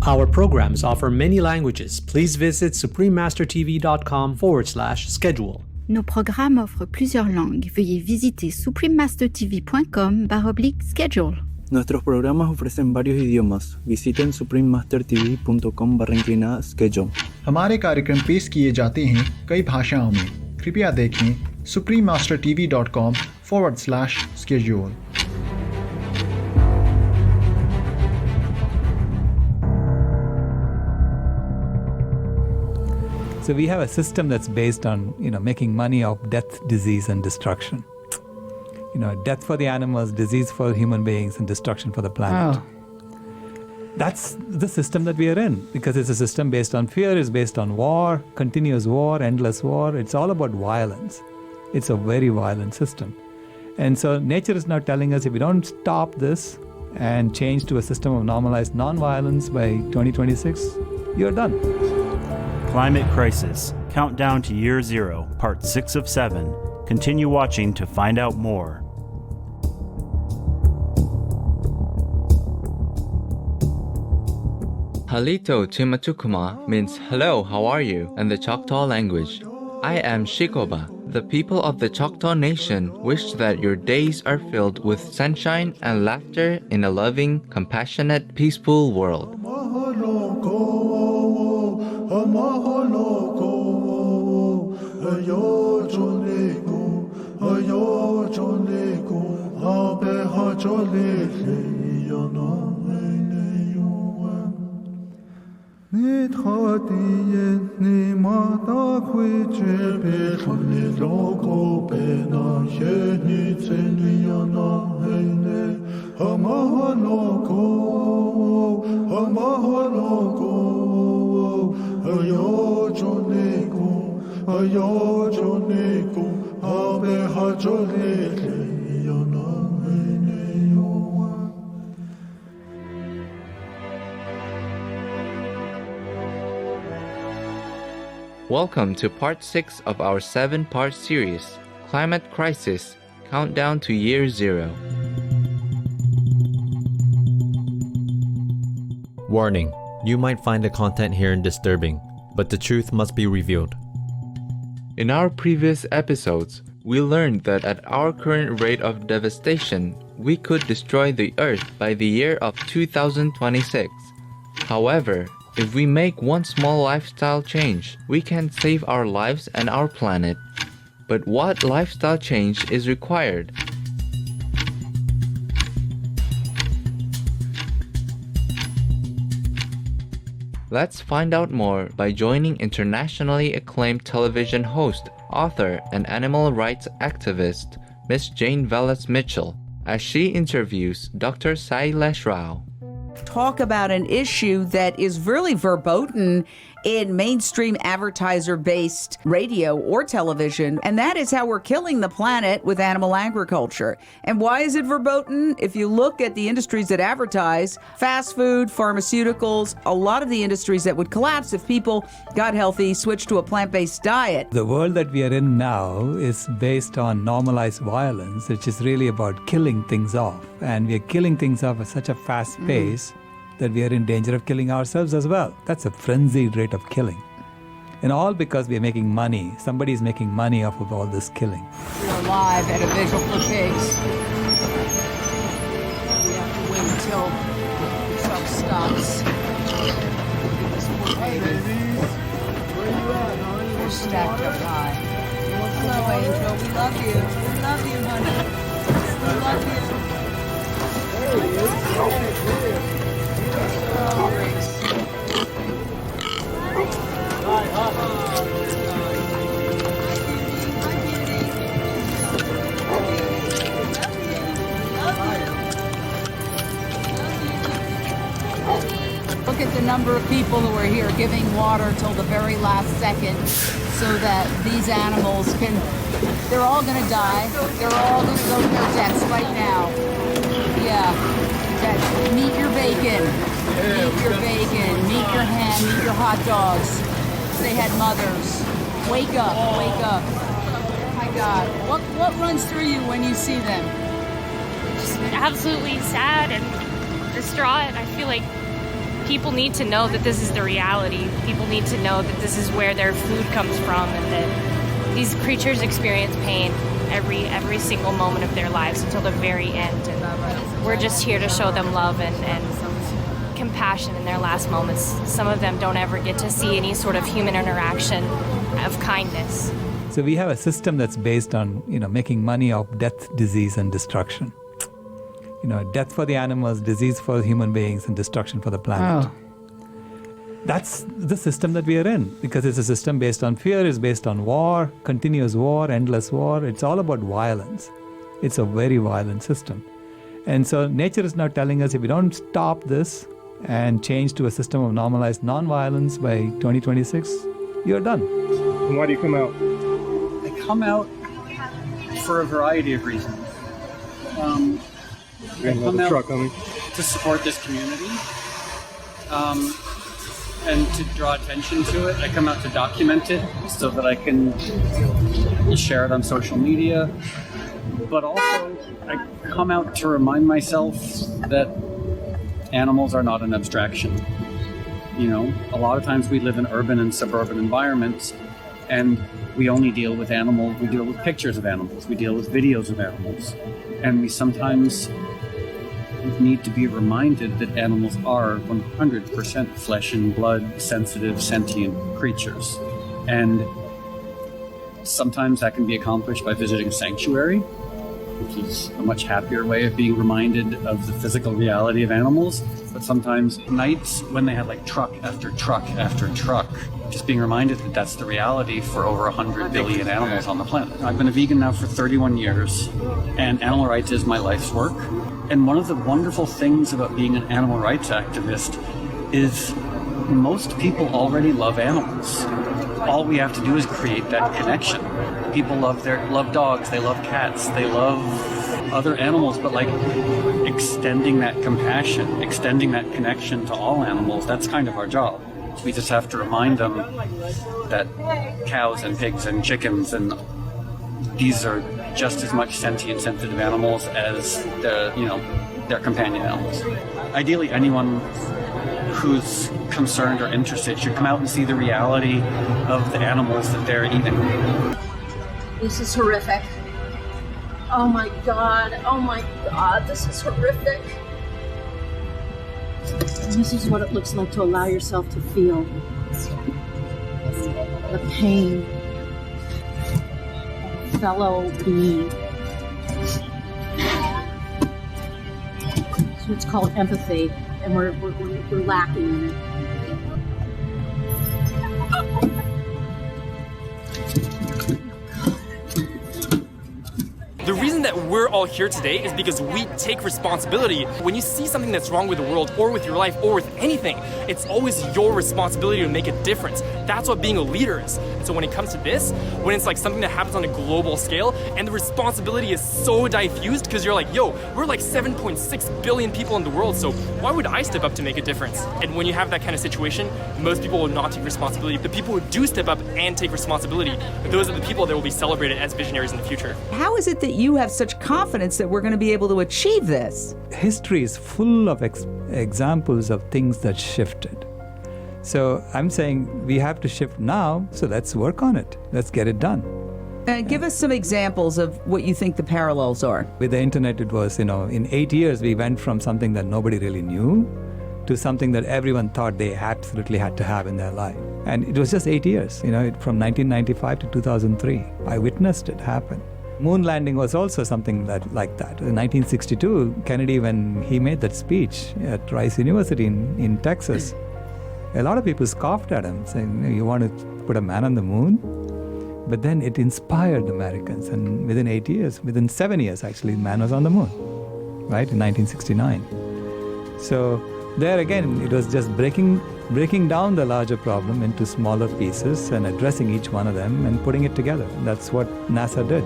Our programs offer many languages. Please visit suprememastertv.com/schedule. Nos programmes offrent plusieurs langues. Veuillez visiter suprememastertv.com/schedule. Nuestros programas ofrecen varios idiomas. Visiten suprememastertv.com/schedule. हमारे कार्यक्रम पेश किए जाते हैं कई भाषाओं में. कृपया देखें suprememastertv.com/schedule. So we have a system that's based on, making money of death, disease, and destruction. Death for the animals, disease for human beings, and destruction for the planet. Oh. That's the system that we are in, because it's a system based on fear, it's based on war, continuous war, endless war. It's all about violence. It's a very violent system. And so nature is now telling us if we don't stop this and change to a system of normalized non-violence by 2026, you're done. Climate Crisis, Countdown to Year Zero, Part 6 of 7. Continue watching to find out more. Halito Timatukuma means hello, how are you in the Choctaw language. I am Shikoba. The people of the Choctaw Nation wish that your days are filled with sunshine and laughter in a loving, compassionate, peaceful world. Welcome to part 6 of our 7-part series, Climate Crisis, Countdown to Year Zero. Warning, you might find the content here disturbing, but the truth must be revealed. In our previous episodes, we learned that at our current rate of devastation, we could destroy the Earth by the year of 2026. However, if we make one small lifestyle change, we can save our lives and our planet. But what lifestyle change is required? Let's find out more by joining internationally acclaimed television host, author, and animal rights activist, Miss Jane Velez Mitchell, as she interviews Dr. Sailesh Rao. Talk about an issue that is really verboten in mainstream advertiser-based radio or television, and that is how we're killing the planet with animal agriculture. And why is it verboten? If you look at the industries that advertise, fast food, pharmaceuticals, a lot of the industries that would collapse if people got healthy, switched to a plant-based diet. The world that we are in now is based on normalized violence, which is really about killing things off. And we are killing things off at such a fast pace that we are in danger of killing ourselves as well. That's a frenzied rate of killing. And all because we are making money. Somebody is making money off of all this killing. We're live at a vigil for pigs. We have to wait until the truck stops. This poor baby. We're stacked up high. Hello, Angel. We love you. We love you, honey. We love you. There he is. Look at the number of people who are here giving water till the very last second so that these animals can, they're all going to die. They're all going to go to their deaths right now. Yeah. Meet your bacon. Meet your bacon. Meet your ham. Meet your hot dogs. They had mothers. Wake up. Wake up. Oh my God. What runs through you when you see them? Just absolutely sad and distraught. I feel like people need to know that this is the reality. People need to know that this is where their food comes from, and that these creatures experience pain every single moment of their lives until the very end. And we're just here to show them love and compassion in their last moments. Some of them don't ever get to see any sort of human interaction of kindness. So we have a system that's based on, making money off death, disease, and destruction. Death for the animals, disease for human beings, and destruction for the planet. Oh. That's the system that we are in, because it's a system based on fear, it's based on war, continuous war, endless war. It's all about violence. It's a very violent system. And so nature is now telling us if we don't stop this and change to a system of normalized non-violence by 2026, you're done. And why do you come out? I come out for a variety of reasons. I come out to support this community and to draw attention to it. I come out to document it so that I can share it on social media. But also, I come out to remind myself that animals are not an abstraction. A lot of times we live in urban and suburban environments, and we only deal with animals. We deal with pictures of animals. We deal with videos of animals. And we sometimes need to be reminded that animals are 100% flesh and blood, sensitive, sentient creatures. And sometimes that can be accomplished by visiting a sanctuary, which is a much happier way of being reminded of the physical reality of animals. But sometimes nights when they had like truck after truck after truck, just being reminded that that's the reality for over 100 billion animals on the planet. I've been a vegan now for 31 years, and animal rights is my life's work. And one of the wonderful things about being an animal rights activist is most people already love animals. All we have to do is create that connection. People love dogs, they love cats, they love other animals, but like extending that compassion, extending that connection to all animals, that's kind of our job. We just have to remind them that cows and pigs and chickens and these are just as much sentient, sensitive animals as their companion animals. Ideally, anyone who's concerned or interested should come out and see the reality of the animals that they're eating. This is horrific. Oh my God, this is horrific. This is what it looks like to allow yourself to feel the pain of a fellow being. So it's called empathy, and we're lacking in it. The reason that we're all here today is because we take responsibility. When you see something that's wrong with the world or with your life or with anything, it's always your responsibility to make a difference. That's what being a leader is. And so when it comes to this, when it's like something that happens on a global scale and the responsibility is so diffused because you're like, yo, we're like 7.6 billion people in the world, so why would I step up to make a difference? And when you have that kind of situation, most people will not take responsibility. The people who do step up and take responsibility, those are the people that will be celebrated as visionaries in the future. How is it that you have such confidence that we're going to be able to achieve this? History is full of examples of things that shifted. So I'm saying we have to shift now, so let's work on it. Let's get it done. Give us some examples of what you think the parallels are. With the internet, it was, in 8 years, we went from something that nobody really knew to something that everyone thought they absolutely had to have in their life. And it was just 8 years, from 1995 to 2003. I witnessed it happen. Moon landing was also something like that. In 1962, Kennedy, when he made that speech at Rice University in Texas, a lot of people scoffed at him, saying, you want to put a man on the moon? But then it inspired Americans, and within 8 years, within 7 years actually, man was on the moon, right, in 1969. So there again, it was just breaking down the larger problem into smaller pieces and addressing each one of them and putting it together. That's what NASA did.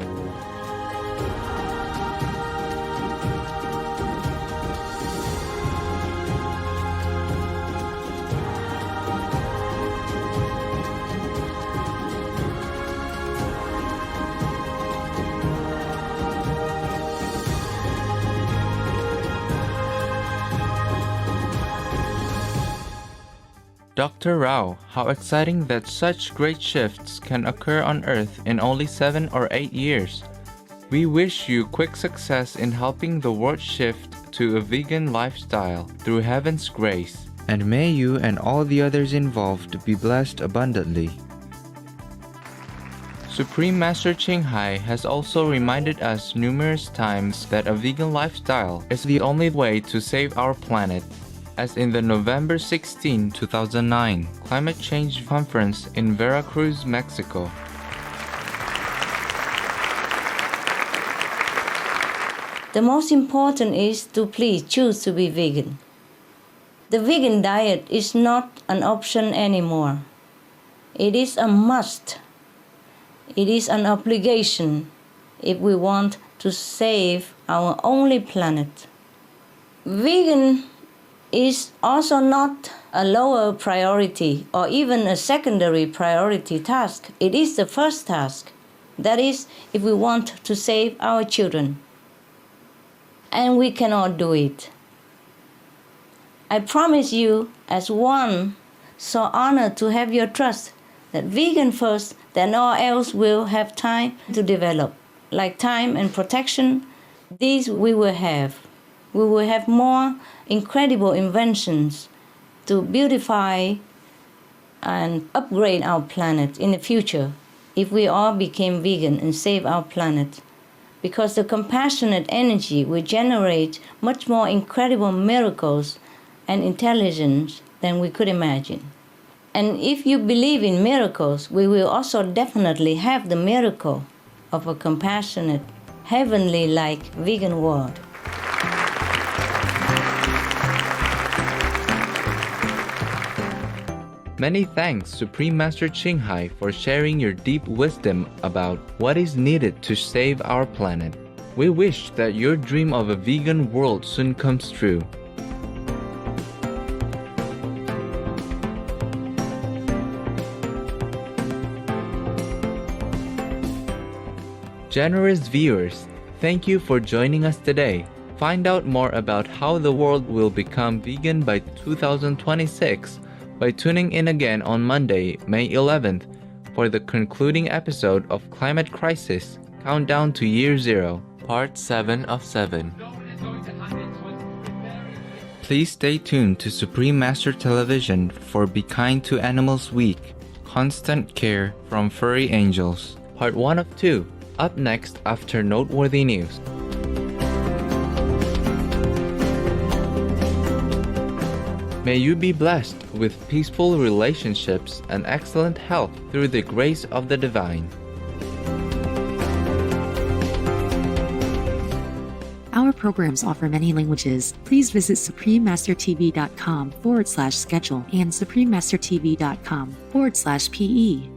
Dr. Rao, how exciting that such great shifts can occur on Earth in only 7 or 8 years. We wish you quick success in helping the world shift to a vegan lifestyle through heaven's grace. And may you and all the others involved be blessed abundantly. Supreme Master Ching Hai has also reminded us numerous times that a vegan lifestyle is the only way to save our planet, as in the November 16, 2009 Climate Change Conference in Veracruz, Mexico. The most important is to please choose to be vegan. The vegan diet is not an option anymore. It is a must. It is an obligation if we want to save our only planet. Vegan is also not a lower priority or even a secondary priority task. It is the first task. That is, if we want to save our children. And we cannot do it. I promise you, as one so honored to have your trust, that vegan first, then all else will have time to develop. Like time and protection, these we will have. We will have more incredible inventions to beautify and upgrade our planet in the future if we all became vegan and save our planet. Because the compassionate energy will generate much more incredible miracles and intelligence than we could imagine. And if you believe in miracles, we will also definitely have the miracle of a compassionate, heavenly-like vegan world. Many thanks, Supreme Master Ching Hai, for sharing your deep wisdom about what is needed to save our planet. We wish that your dream of a vegan world soon comes true. Generous viewers, thank you for joining us today. Find out more about how the world will become vegan by 2026 by tuning in again on Monday, May 11th for the concluding episode of Climate Crisis, Countdown to Year Zero, Part 7 of 7. Please stay tuned to Supreme Master Television for Be Kind to Animals Week, Constant Care from Furry Angels, Part 1 of 2, up next after noteworthy news. May you be blessed with peaceful relationships and excellent health through the grace of the divine. Our programs offer many languages. Please visit suprememastertv.com/schedule and suprememastertv.com/PE.